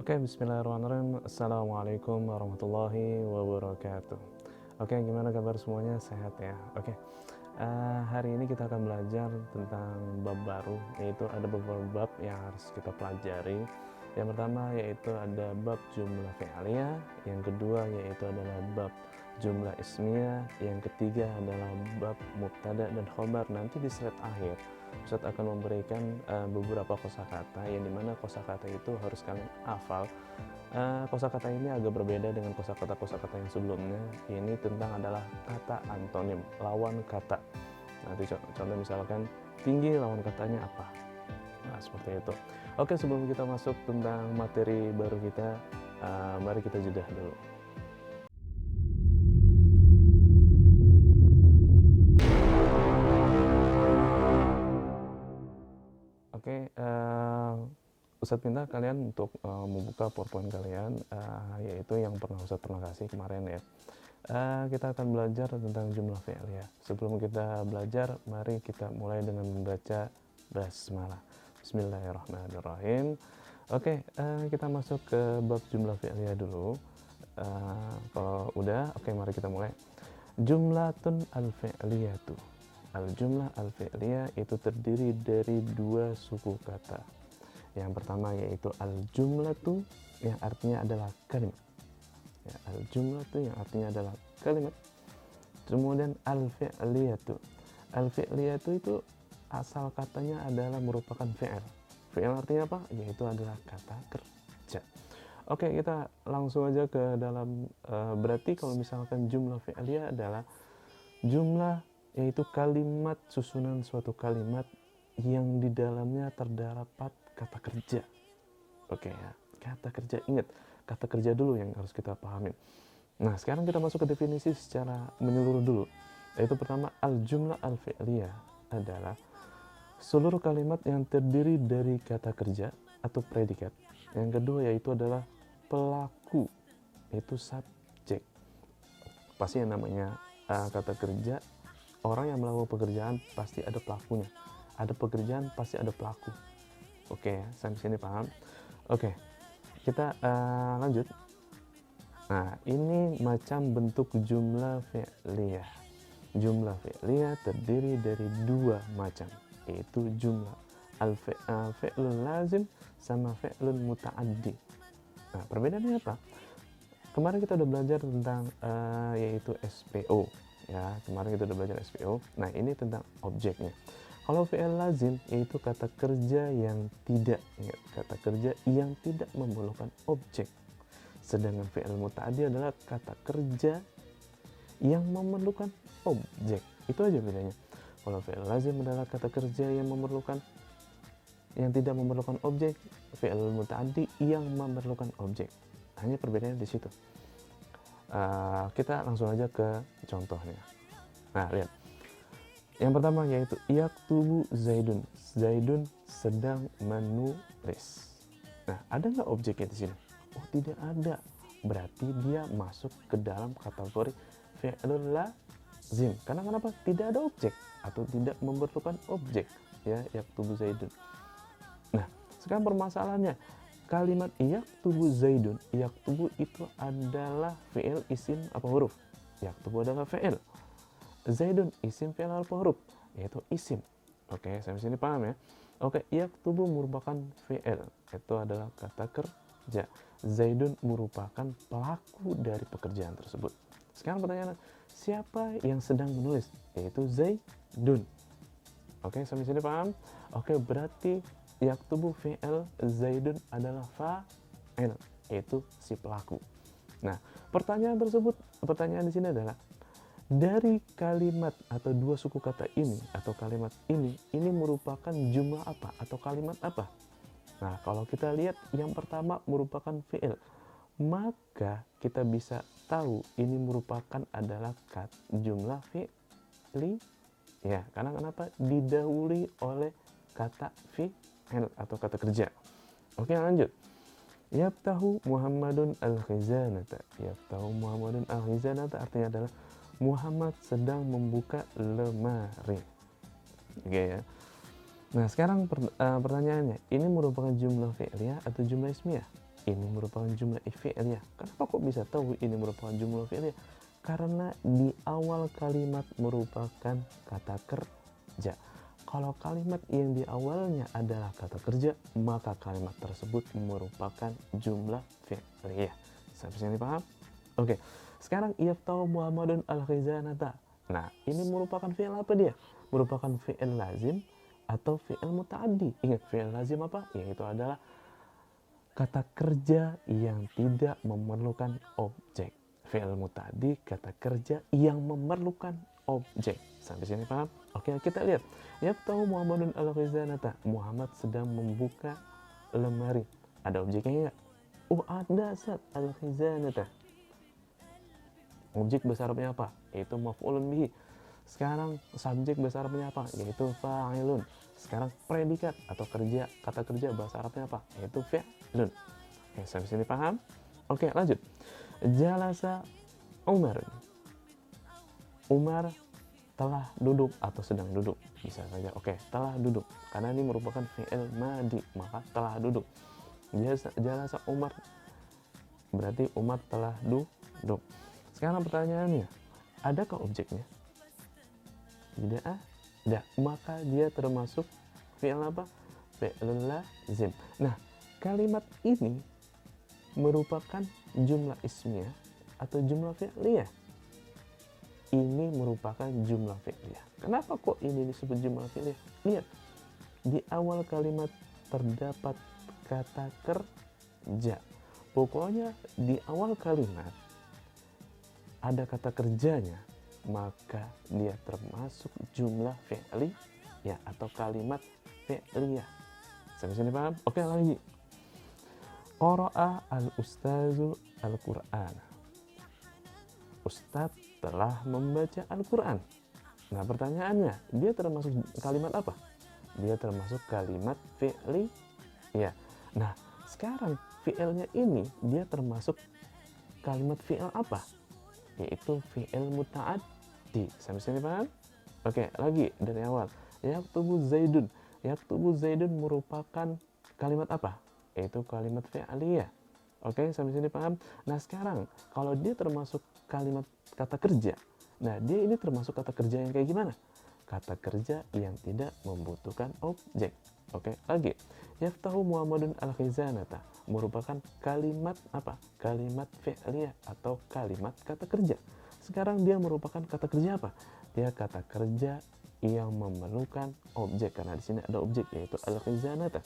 Oke, bismillahirrahmanirrahim. Assalamualaikum warahmatullahi wabarakatuh. Oke, gimana kabar semuanya? Sehat ya? Oke, hari ini kita akan belajar tentang bab baru, yaitu ada beberapa bab yang harus kita pelajari. Yang pertama yaitu ada bab jumlah fi'liyah, yang kedua yaitu adalah bab jumlah ismiyah, yang ketiga adalah bab mubtada dan khobar. Nanti di slide akhir Ustaz akan memberikan beberapa kosakata yang dimana kosakata itu harus kalian hafal. Kosakata ini agak berbeda dengan kosakata-kosakata yang sebelumnya. Ini tentang adalah kata antonim, lawan kata. Nanti contoh misalkan tinggi lawan katanya apa. Nah, seperti itu. Oke, sebelum kita masuk tentang materi baru kita, mari kita jeda dulu. Oke, Ustadz minta kalian untuk membuka PowerPoint kalian, yaitu yang pernah kasih kemarin ya. Kita akan belajar tentang jumlah fi'liyah. Sebelum kita belajar, mari kita mulai dengan membaca basmalah. Bismillahirrahmanirrahim. Oke, kita masuk ke bab jumlah fi'liyah dulu. Kalau udah, oke, mari kita mulai. Jumlatun al-fi'liyatu. Al-jumlah al-fi'liyah itu terdiri dari dua suku kata. Yang pertama yaitu al-jumlatu, yang artinya adalah kalimat. Ya, al-jumlatu yang artinya adalah kalimat. Kemudian al-fi'liyatu. Al-fi'liyatu itu asal katanya adalah merupakan fi'il. Fi'il artinya apa? Yaitu adalah kata kerja. Oke, kita langsung aja ke dalam, berarti kalau misalkan jumlah fi'liyah adalah jumlah, yaitu kalimat susunan suatu kalimat yang di dalamnya terdapat kata kerja. Oke ya, kata kerja. Ingat, kata kerja dulu yang harus kita pahamin. Nah, sekarang kita masuk ke definisi secara menyeluruh dulu. Yaitu pertama, al-jumlah al-fi'liyah adalah seluruh kalimat yang terdiri dari kata kerja atau predikat. Yang kedua yaitu adalah pelaku, yaitu subjek. Pasti yang namanya kata kerja, orang yang melakukan pekerjaan pasti ada pelakunya. Ada pekerjaan pasti ada pelaku. Oke ya, sampai sini paham? Oke, kita lanjut. Nah, ini macam bentuk jumlah fi'liyah. Jumlah fi'liyah terdiri dari dua macam, yaitu jumlah al-fi'lul lazim sama fi'lul muta'addi. Nah, perbedaannya apa? Kemarin kita udah belajar tentang yaitu SPO. Ya, kemarin kita udah belajar SPO. Nah, ini tentang objeknya. Kalau fi'il lazim yaitu kata kerja yang tidak, ingat, kata kerja yang tidak memerlukan objek. Sedangkan fi'il muta'addi adalah kata kerja yang memerlukan objek. Itu aja bedanya. Kalau fi'il lazim adalah kata kerja yang tidak memerlukan objek, fi'il muta'addi yang memerlukan objek. Hanya perbedaannya di situ. Kita langsung aja ke contohnya. Nah, lihat. Yang pertama yaitu yaktubu Zaidun. Zaidun sedang menulis. Nah, ada nggak objeknya di sini? Oh, tidak ada. Berarti dia masuk ke dalam kategori fi'lul lazim. Karena kenapa? Tidak ada objek atau tidak memerlukan objek. Ya, yaktubu Zaidun. Nah, sekarang permasalahannya, kalimat yaktubu Zaidun, yaktubu itu adalah fi'il, isim, apa huruf? Yaktubu adalah fi'il. Zaidun isim, fi'il, apa huruf? Yaitu isim. Oke, sampai sini paham ya? Oke, yaktubu merupakan fi'il, itu adalah kata kerja. Zaidun merupakan pelaku dari pekerjaan tersebut. Sekarang pertanyaannya, siapa yang sedang menulis? Yaitu Zaidun. Oke, sampai sini paham? Oke, berarti yaktubu fi'il, Zaidun adalah fa'il, yaitu si pelaku. Nah, pertanyaan di sini adalah, dari kalimat atau dua suku kata ini atau kalimat ini merupakan jumlah apa atau kalimat apa? Nah, kalau kita lihat yang pertama merupakan fi'il, maka kita bisa tahu ini merupakan adalah jumlah fi'li. Ya, karena kenapa? Didahului oleh kata fi'il atau kata kerja. Oke, lanjut. Yaftahu Muhammadun al-khizanata. Yaftahu Muhammadun al-khizanata artinya adalah Muhammad sedang membuka lemari. Oke ya. Nah, sekarang pertanyaannya, ini merupakan jumlah fi'liyah atau jumlah ismiyah? ini merupakan jumlah fi'liyah. Kenapa kok bisa tahu ini merupakan jumlah fi'liyah? Karena di awal kalimat merupakan kata kerja. Kalau kalimat yang di awalnya adalah kata kerja, maka kalimat tersebut merupakan jumlah fi'liyah. Sampai sini paham? Oke. Sekarang yaftahu Muhammadun al-khizanata. Nah, ini merupakan fi'il apa dia? Merupakan fi'il lazim atau fi'il muta'addi. Ingat, fi'il lazim apa? Yaitu adalah kata kerja yang tidak memerlukan objek. Fi'il muta'addi, kata kerja yang memerlukan objek. Sampai sini paham? Oke, kita lihat. Yaftahu Muhammadun al-khizanata. Muhammad sedang membuka lemari. Ada objeknya enggak? Oh, ada, Ustaz. Al-khizanata. Objek bahasa Arabnya apa? Yaitu maf'ulun bihi. Sekarang subjek bahasa Arabnya apa? Yaitu fa'ilun. Sekarang predikat atau kerja, kata kerja bahasa Arabnya apa? Yaitu fi'lun. Oke, sampai sini paham? Oke, lanjut. Jalasa Umar. Umar telah duduk atau sedang duduk. Bisa saja. Oke, telah duduk. Karena ini merupakan fi'il madi, maka telah duduk. Jalasa Umar berarti Umar telah duduk. Sekarang pertanyaannya, adakah objeknya? Tidak ada. Maka dia termasuk fi'il apa? Fi'il lazim. Nah, kalimat ini merupakan jumlah ismiyah atau jumlah fi'liyah? Ini merupakan jumlah fi'liyah. Kenapa kok ini disebut jumlah fi'liyah? Lihat, di awal kalimat terdapat kata kerja. Pokoknya di awal kalimat ada kata kerjanya, maka dia termasuk jumlah fi'li ya atau kalimat fi'liyah. Sampai sini paham? Oke, lagi. Qara'a al-ustazu al-Qur'an. Ustadz telah membaca Al-Quran. Nah, pertanyaannya, dia termasuk kalimat apa? Dia termasuk kalimat fi'li ya. Nah, sekarang fi'ilnya ini dia termasuk kalimat fi'il apa? Yaitu fi'il muta'addi. Sampai sini paham? Oke, lagi dari awal. Yaktubu Zaidun. Yaktubu Zaidun merupakan kalimat apa? Yaitu kalimat fi'liyah. Oke, sampai sini paham? Nah, sekarang kalau dia termasuk kalimat kata kerja, nah dia ini termasuk kata kerja yang kayak gimana? Kata kerja yang tidak membutuhkan objek. Oke, lagi. Yaftahu Muhammadun al-khizanata merupakan kalimat apa? Kalimat fi'liyah atau kalimat kata kerja. Sekarang dia merupakan kata kerja apa? Dia kata kerja yang memerlukan objek, karena di sini ada objek yaitu al-khizanata.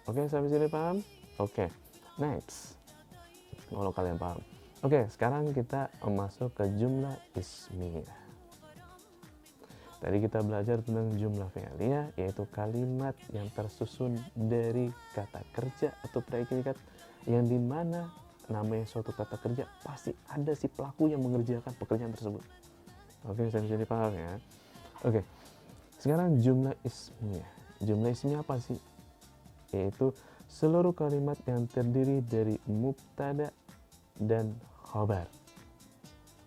Oke, sampai sini paham? Oke. Next. Kalau kalian paham. Oke, sekarang kita masuk ke jumlah ismiyah. Tadi kita belajar tentang jumlah fi'liyah, yaitu kalimat yang tersusun dari kata kerja atau predikat yang dimana namanya suatu kata kerja pasti ada si pelaku yang mengerjakan pekerjaan tersebut. Oke, saya bisa dipaham ya. Oke, sekarang jumlah ismiyah. Jumlah ismiyah apa sih? Yaitu seluruh kalimat yang terdiri dari mubtada dan khobar.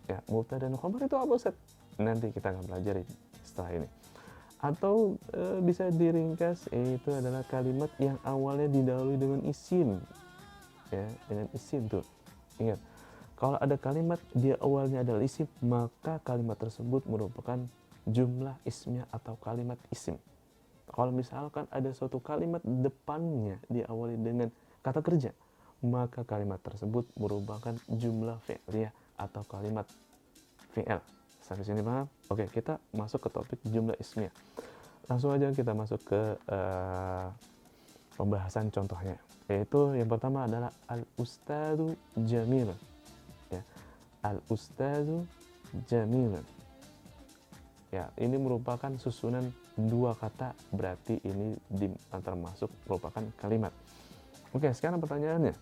Ya, mubtada dan khobar itu apa, Ustaz? Nanti kita akan pelajari setelah ini. Atau bisa diringkas, yaitu adalah kalimat yang awalnya didahului dengan isim. Ya, dengan isim tuh. Ingat, kalau ada kalimat dia awalnya adalah isim, maka kalimat tersebut merupakan jumlah ismiyah atau kalimat isim. Kalau misalkan ada suatu kalimat depannya diawali dengan kata kerja, maka kalimat tersebut merupakan jumlah fi'liyah atau kalimat fi'il. Sampai sini paham? Oke, kita masuk ke topik jumlah ismiyah. Langsung aja kita masuk ke pembahasan contohnya. Yaitu yang pertama adalah al-ustadzu jamil. Ya, al-ustadzu jamil. Ya, ini merupakan susunan dua kata, berarti ini termasuk merupakan kalimat. Oke, sekarang pertanyaannya.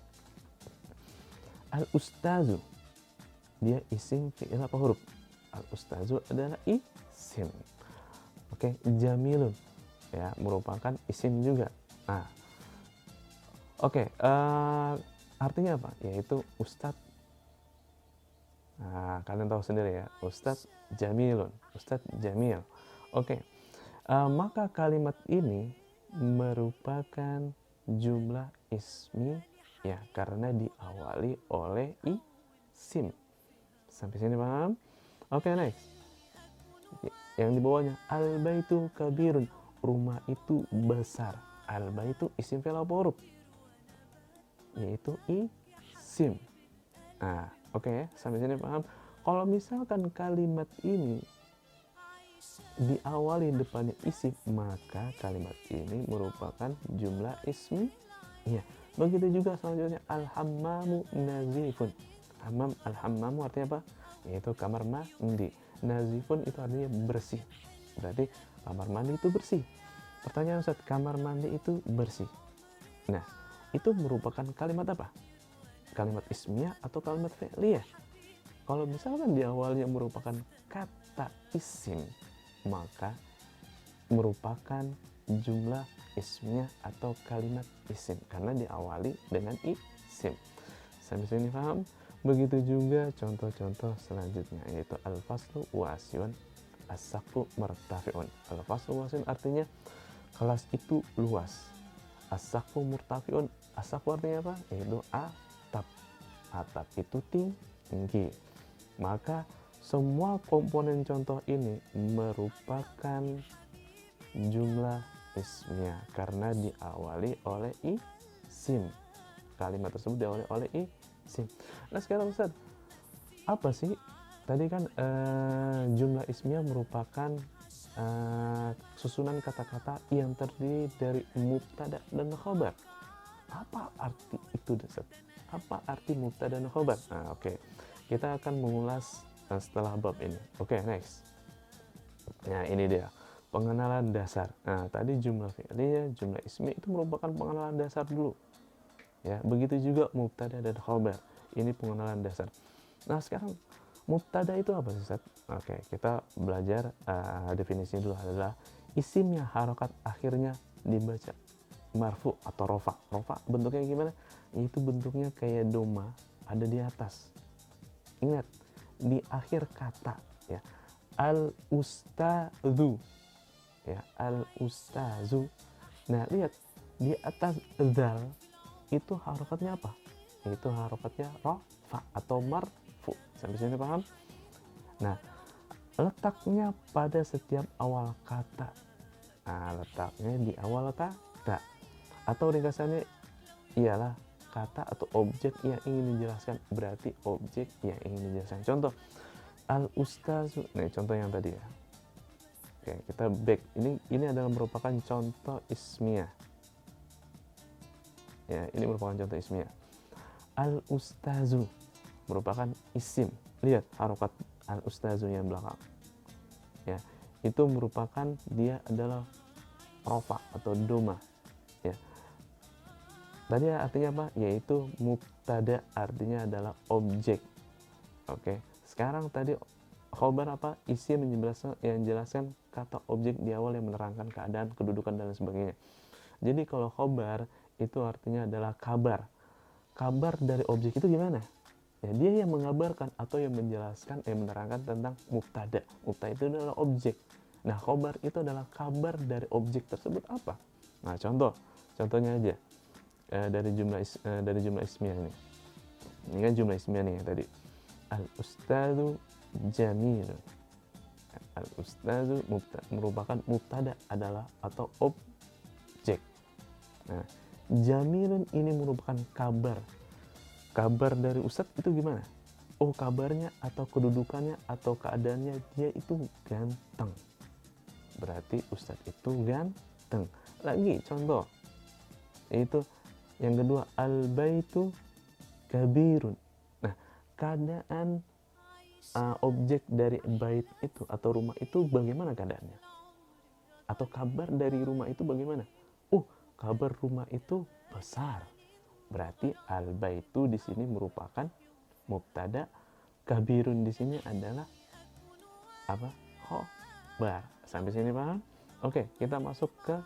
Al-ustadzu, dia isim, fi'il apa huruf? Al-ustadzu adalah isim. Oke, jamilun ya merupakan isim juga. Nah, oke, artinya apa? Yaitu ustadz. Nah, kalian tahu sendiri ya, ustadz jamilun, ustadz jamil. Oke, maka kalimat ini merupakan jumlah ismi Ya, karena diawali oleh isim. Sampai sini paham? Oke, next. Yang di bawahnya al-baitu kabirun, rumah itu besar. Al-baitu isim fi'il apa huruf? Yaitu isim. Nah, oke ya, sampai sini paham? Kalau misalkan kalimat ini diawali depannya isim, maka kalimat ini merupakan jumlah ismi. Iya. Begitu juga selanjutnya al-hammamu nazifun. Al-hammamu artinya apa? Yaitu kamar mandi. Nazifun itu artinya bersih. Berarti kamar mandi itu bersih. Pertanyaan Ustaz, kamar mandi itu bersih. Nah, itu merupakan kalimat apa? Kalimat ismiyah atau kalimat fi'liyah? Kalau misalkan di awalnya merupakan kata isim, maka merupakan jumlah ismiyah atau kalimat isim karena diawali dengan isim. Sampai sini paham? Begitu juga contoh-contoh selanjutnya, yaitu al-faslu wasiun, as-saqfu murtafi'un. Al-faslu wasiun artinya kelas itu luas. As-saqfu murtafi'un, as-saqfu artinya apa? Yaitu atap. Atap itu tinggi. Maka semua komponen contoh ini merupakan jumlah ismiyah karena diawali oleh isim. Kalimat tersebut diawali oleh isim. Nah sekarang Ustaz, apa sih tadi kan jumlah ismiyah merupakan susunan kata-kata yang terdiri dari mubtada dan khabar. Apa arti itu Ustaz? Apa arti mubtada dan khabar? Nah, oke. Kita akan mengulas setelah bab ini. Oke, next. Nah, ini dia. Pengenalan dasar. Nah, tadi jumlah fi'liyah, jumlah ismi itu merupakan pengenalan dasar dulu. Ya, begitu juga mubtada dan khabar. Ini pengenalan dasar. Nah, sekarang mubtada itu apa sih, Ustaz? Oke, kita belajar definisi dulu adalah isim yang harokat akhirnya dibaca marfu atau rofa. Rofa bentuknya gimana? Itu bentuknya kayak doma ada di atas. Ingat, di akhir kata ya. Al-ustadzu. Ya, al-ustazu. Nah, lihat di atas zal itu harokatnya apa? Itu harokatnya rofa atau marfu. Sampai sini paham? Nah, letaknya pada setiap awal kata. Nah, letaknya di awal kata. Atau ringkasannya ialah kata atau objek yang ingin dijelaskan. Berarti objek yang ingin dijelaskan. Contoh, al-ustazu. Nah, contoh yang tadi ya. Oke, kita back. Ini adalah merupakan contoh ismiyah. Ya, ini merupakan contoh ismiyah. Al-ustazu merupakan isim. Lihat harokat al-ustazu yang belakang. Ya, itu merupakan dia adalah rofa atau doma. Ya. Tadi artinya apa? Yaitu mubtada artinya adalah objek. Oke. Sekarang tadi khobar apa? Isi yang menjelaskan kata objek di awal yang menerangkan keadaan, kedudukan dan sebagainya. Jadi kalau khobar itu artinya adalah kabar. Kabar dari objek itu gimana? Ya, dia yang mengabarkan atau yang menjelaskan, yang menerangkan tentang mubtada. Mubtada itu adalah objek. Nah, khobar itu adalah kabar dari objek tersebut apa? Nah, contohnya aja dari jumlah ismiyah ini. Ini kan jumlah ismiyah nih tadi. Al-ustadzu jamil. Al-ustadzu merupakan mubtada adalah atau objek. Nah, jamilun ini merupakan kabar. Kabar dari ustadz itu gimana? Oh, kabarnya atau kedudukannya atau keadaannya dia itu ganteng. Berarti ustadz itu ganteng. Lagi contoh. Yaitu yang kedua, al-baitu kabirun. Nah, keadaan objek dari bait itu atau rumah itu bagaimana keadaannya? Atau kabar dari rumah itu bagaimana? Oh, kabar rumah itu besar. Berarti al-baitu di sini merupakan mubtada, kabirun di sini adalah apa? Khobar. Sampai sini paham? Oke, kita masuk ke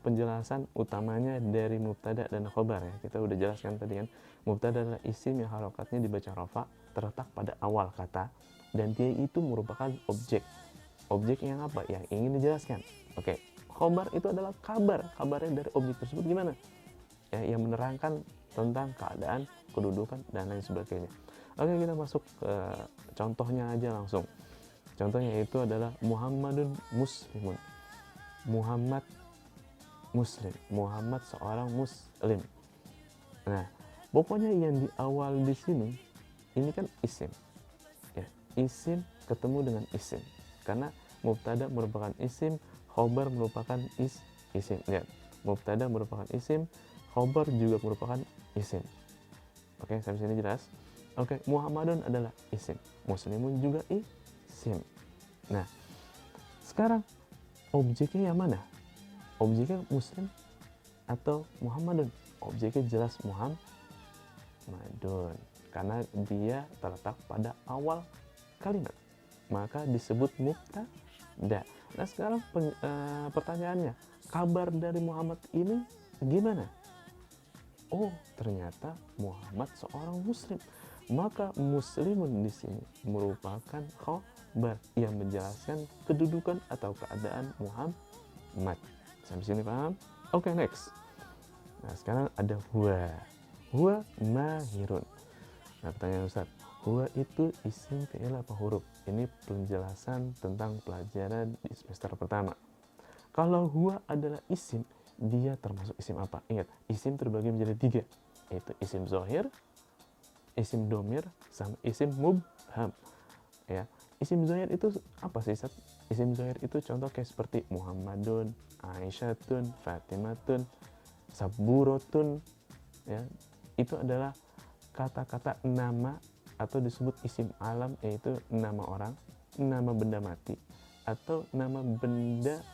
penjelasan utamanya dari mubtada dan khobar ya. Kita udah jelaskan tadi kan, mubtada adalah isim yang harokatnya dibaca rafa, terletak pada awal kata, dan dia itu merupakan objek. Objek yang apa? Yang ingin dijelaskan. Oke, khobar itu adalah kabar. Kabarnya dari objek tersebut gimana? Ya, yang menerangkan tentang keadaan, kedudukan, dan lain sebagainya. Oke, kita masuk ke contohnya aja langsung. Contohnya itu adalah Muhammadun muslimun. Muhammad muslim. Muhammad seorang muslim. Nah, pokoknya yang di awal di sini ini kan isim. Ya, isim ketemu dengan isim. Karena mubtada merupakan isim, khobar merupakan isim. Lihat, mubtada merupakan isim, khobar juga merupakan isim. Oke, sampai sini jelas? Oke, Muhammadun adalah isim, muslimun juga isim. Nah, sekarang objeknya yang mana? Objeknya muslim atau Muhammadun? Objeknya jelas Muhammadun, karena dia terletak pada awal kalimat, maka disebut mubtada. Nah, sekarang pertanyaannya, kabar dari Muhammad ini gimana? Oh, ternyata Muhammad seorang muslim. Maka muslimun di sini merupakan khobar yang menjelaskan kedudukan atau keadaan Muhammad. Sampai sini paham? Oke, next. Nah, sekarang ada huwa. Huwa mahirun. Nah, pertanyaan Ustaz, huwa itu isim, fi'il, apa huruf? Ini penjelasan tentang pelajaran di semester pertama. Kalau huwa adalah isim, dia termasuk isim apa? Ingat, isim terbagi menjadi 3, yaitu isim zohir, isim domir, sama isim mubham. Ya, isim zohir itu apa sih, Ustaz? Isim zohir itu contoh kayak seperti Muhammadun, Aisyatun, Fatimatun, Saburotun. Ya, itu adalah kata-kata nama atau disebut isim alam, yaitu nama orang, nama benda mati, atau nama benda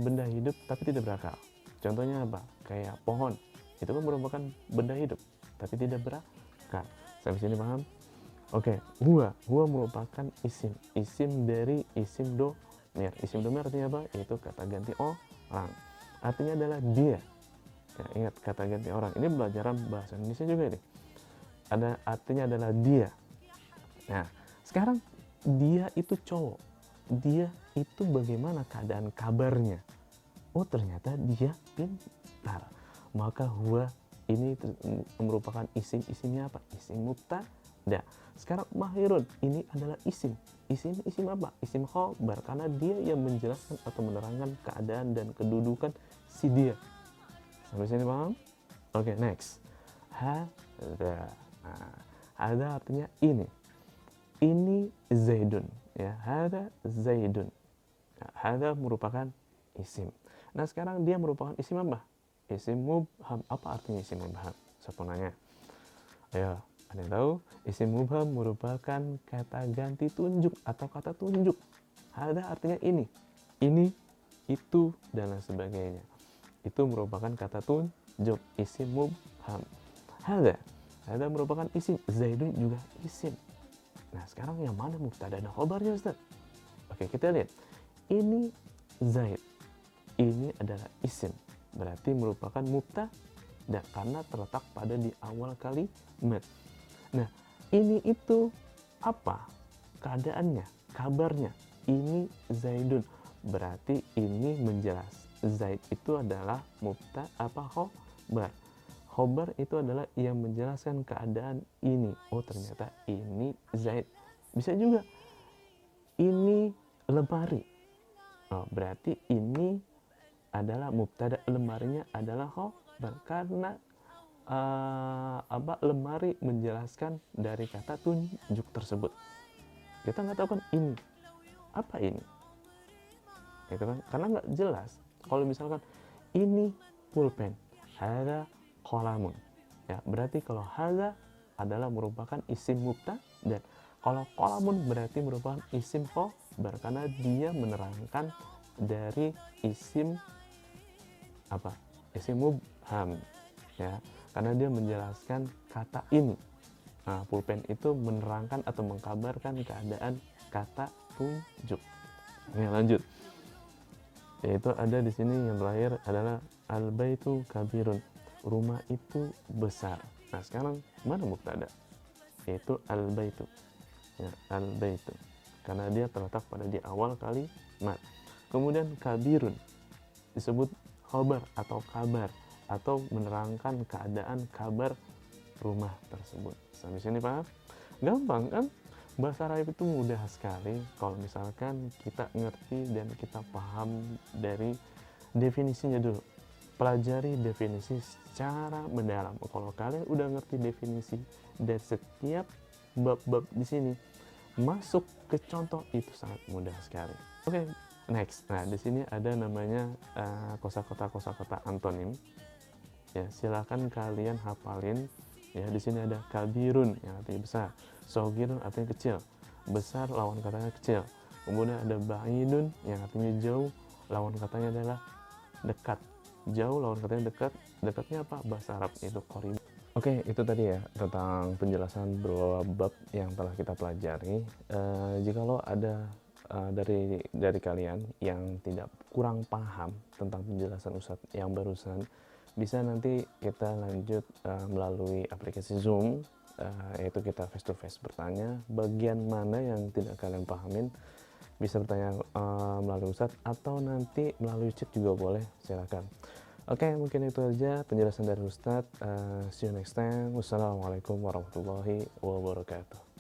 benda hidup tapi tidak berakal. Contohnya apa? Kayak pohon, itu kan merupakan benda hidup tapi tidak berakal. Sampai sini paham? Oke, huwa merupakan isim dari isim domir. Isim domir artinya apa? Yaitu kata ganti orang. Artinya adalah dia. Ya, ingat, kata ganti orang. Ini pelajaran bahasa Indonesia juga nih. Ada artinya adalah dia. Nah, sekarang dia itu cowok. Dia itu bagaimana keadaan kabarnya? Oh, ternyata dia pintar. Maka huwa ini merupakan isimnya apa? Isim mubtada. Sekarang mahirun ini adalah isim. Isim apa? Isim khobar, karena dia yang menjelaskan atau menerangkan keadaan dan kedudukan si dia. Sampai sini paham? Oke, next. Hada. Nah, hada artinya ini. Ini Zaidun, ya. Hada Zaidun. Nah, hada merupakan isim. Nah, sekarang dia merupakan isim apa? Isim mubham. Apa artinya isim mubham? Saya mau nanya. Ayo, ada yang tahu? Isim mubham merupakan kata ganti tunjuk atau kata tunjuk. Hada artinya ini, itu, dan lain sebagainya. Itu merupakan kata tunjuk, isim mubham. Hada merupakan isim. Zaidun juga isim. Nah, sekarang yang mana mubtada dan khobarnya, Ustaz? Oke, kita lihat. Ini Zaid. Ini adalah isim. Berarti merupakan mubtada karena terletak pada di awal kalimat. Nah, ini itu apa? Keadaannya, kabarnya. Ini Zaidun. Berarti ini menjelas. Zaid itu adalah mubtada apa khobar. Khobar itu adalah yang menjelaskan keadaan ini. Oh, ternyata ini Zaid. Bisa juga ini lemari. Oh, berarti ini adalah mubtada, lemarinya adalah khobar karena lemari menjelaskan dari kata tunjuk tersebut. Kita nggak tahu kan ini apa ini, gitu kan? Karena nggak jelas. Kalau misalkan ini pulpen, ada qalamun, ya berarti kalau hadza adalah merupakan isim mubtada, dan kalau qalamun berarti merupakan isim khobar karena dia menerangkan dari isim apa? Isim mubham, ya, karena dia menjelaskan kata ini. Nah, pulpen itu menerangkan atau mengkabarkan keadaan kata tunjuk. Oke, lanjut. Yaitu ada di sini yang terakhir adalah al-baitu kabirun. Rumah itu besar. Nah, sekarang mana mubtada? Yaitu al-baitu. Ya, al-baitu. Karena dia terletak pada di awal kalimat. Kemudian kabirun disebut khobar atau kabar. atau menerangkan keadaan kabar rumah tersebut. Sampai sini paham? Gampang kan? Bahasa Arab itu mudah sekali kalau misalkan kita ngerti dan kita paham dari definisinya dulu. Pelajari definisi secara mendalam. Kalau kalian udah ngerti definisi dari setiap bab-bab di sini, masuk ke contoh itu sangat mudah sekali. Oke, next. Nah, di sini ada namanya kosakata antonim. Ya, silakan kalian hafalin. Ya, di sini ada kabirun yang artinya besar, sogirun artinya kecil, besar lawan katanya kecil. Kemudian ada ba'idun yang artinya jauh, lawan katanya adalah dekat. Jauh lawan katanya dekat. Dekatnya apa? Bahasa Arab itu qarib. Oke, itu tadi ya tentang penjelasan beberapa bab yang telah kita pelajari. Jikalau ada dari kalian yang tidak kurang paham tentang penjelasan Ustadz yang barusan, bisa nanti kita lanjut melalui aplikasi Zoom, yaitu kita face to face bertanya bagian mana yang tidak kalian pahamin, bisa bertanya melalui Ustadz atau nanti melalui chat juga boleh, silakan. Oke, mungkin itu aja penjelasan dari Ustadz. See you next time. Wassalamualaikum warahmatullahi wabarakatuh.